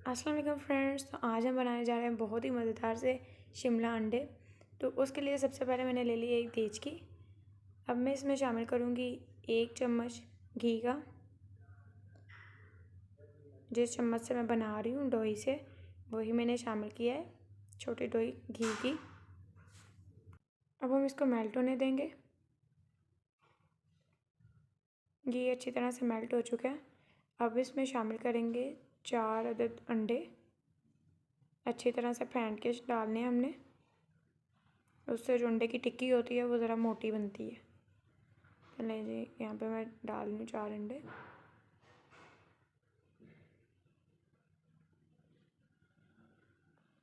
अस्सलाम वालेकुम फ्रेंड्स। तो आज हम बनाने जा रहे हैं बहुत ही मज़ेदार से शिमला अंडे। तो उसके लिए सबसे पहले मैंने ले ली एक देचकी। अब मैं इसमें शामिल करूँगी 1 चम्मच घी का। जिस चम्मच से मैं बना रही हूँ डोई से, वही मैंने शामिल किया है, छोटी डोई घी की। अब हम इसको मेल्ट होने देंगे। घी अच्छी तरह से मेल्ट हो चुका है। अब इसमें शामिल करेंगे 4 अदद अंडे। अच्छी तरह से फेंट के डालने हैं हमने, उससे जो अंडे की टिक्की होती है वो ज़रा मोटी बनती है। चलिए जी, यहाँ पे मैं डाल रही हूँ 4 अंडे।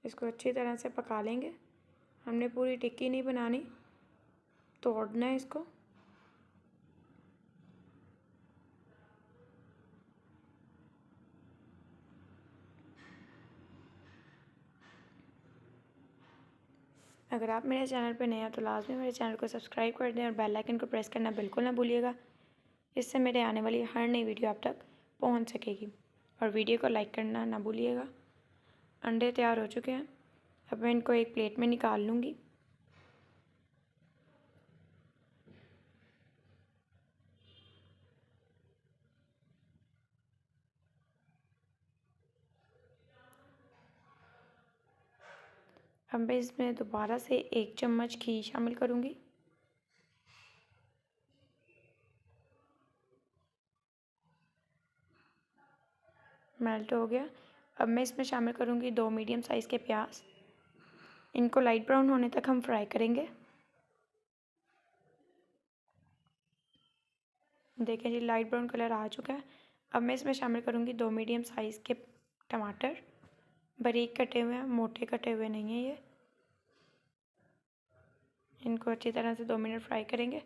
इसको अच्छी तरह से पका लेंगे। हमने पूरी टिक्की नहीं बनानी, तोड़ना है इसको। अगर आप मेरे चैनल पर नए हैं तो लाजमी मेरे चैनल को सब्सक्राइब कर दें और बेल आइकन को प्रेस करना बिल्कुल ना भूलिएगा। इससे मेरे आने वाली हर नई वीडियो आप तक पहुंच सकेगी। और वीडियो को लाइक करना ना भूलिएगा। अंडे तैयार हो चुके हैं। अब मैं इनको एक प्लेट में निकाल लूँगी। अब मैं इसमें दोबारा से 1 चम्मच घी शामिल करूँगी। मेल्ट हो गया। अब मैं इसमें शामिल करूँगी 2 मीडियम साइज़ के प्याज। इनको लाइट ब्राउन होने तक हम फ्राई करेंगे। देखें जी, लाइट ब्राउन कलर आ चुका है। अब मैं इसमें शामिल करूँगी 2 मीडियम साइज़ के टमाटर। बारीक कटे हुए हैं, मोटे कटे हुए नहीं हैं ये। इनको अच्छी तरह से 2 मिनट फ्राई करेंगे।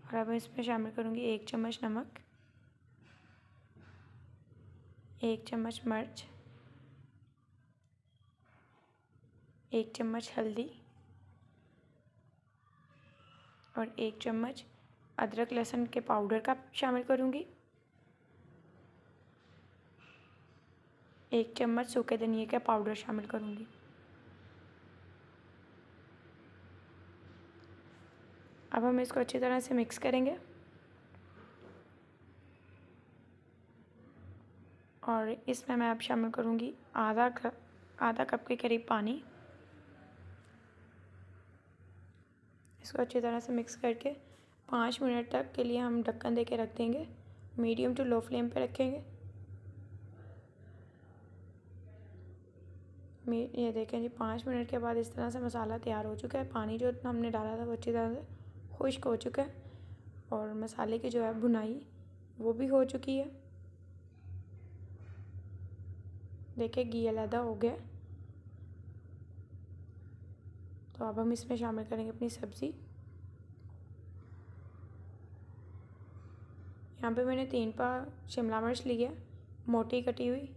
और अब इसमें शामिल करूँगी 1 चम्मच नमक, 1 चम्मच मिर्च, 1 चम्मच हल्दी और 1 चम्मच अदरक लहसुन के पाउडर का शामिल करूँगी। 1 चम्मच सूखे धनिए का पाउडर शामिल करूँगी। अब हम इसको अच्छी तरह से मिक्स करेंगे और इसमें मैं अब शामिल करूँगी आधा कप के करीब पानी। इसको अच्छी तरह से मिक्स करके 5 मिनट तक के लिए हम ढक्कन दे के रख देंगे। मीडियम टू लो फ्लेम पे रखेंगे। ये देखें जी, 5 मिनट के बाद इस तरह से मसाला तैयार हो चुका है। पानी जो हमने डाला था वो अच्छी तरह से खुश्क हो चुका है और मसाले की जो है भुनाई वो भी हो चुकी है। देखिए, घी अलहदा हो गया। तो अब हम इसमें शामिल करेंगे अपनी सब्ज़ी। यहाँ पे मैंने 3 पा शिमला मिर्च ली है, मोटी कटी हुई,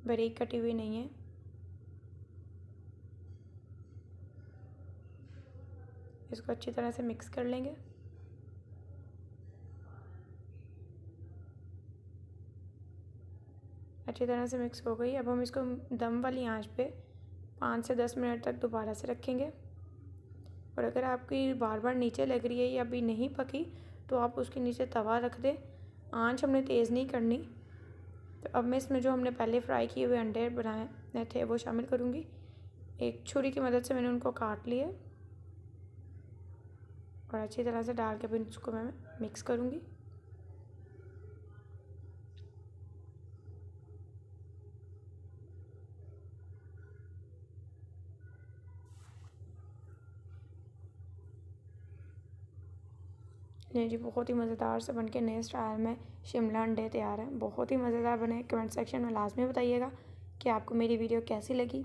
बारीक कटी हुई नहीं है। इसको अच्छी तरह से मिक्स कर लेंगे। अच्छी तरह से मिक्स हो गई। अब हम इसको दम वाली आंच पे 5 से 10 मिनट तक दोबारा से रखेंगे। और अगर आपकी बार बार नीचे लग रही है या अभी नहीं पकी तो आप उसके नीचे तवा रख दें। आंच हमने तेज़ नहीं करनी। तो अब मैं इसमें जो हमने पहले फ्राई किए हुए अंडे बनाए थे वो शामिल करूँगी। एक छुरी की मदद से मैंने उनको काट लिया और अच्छी तरह से डाल के फिर उसको मैं मिक्स करूँगी। नहीं जी, बहुत ही मज़ेदार से बनके नए स्टाइल में शिमला अंडे तैयार हैं। बहुत ही मज़ेदार बने। कमेंट सेक्शन में लाजमी बताइएगा कि आपको मेरी वीडियो कैसी लगी।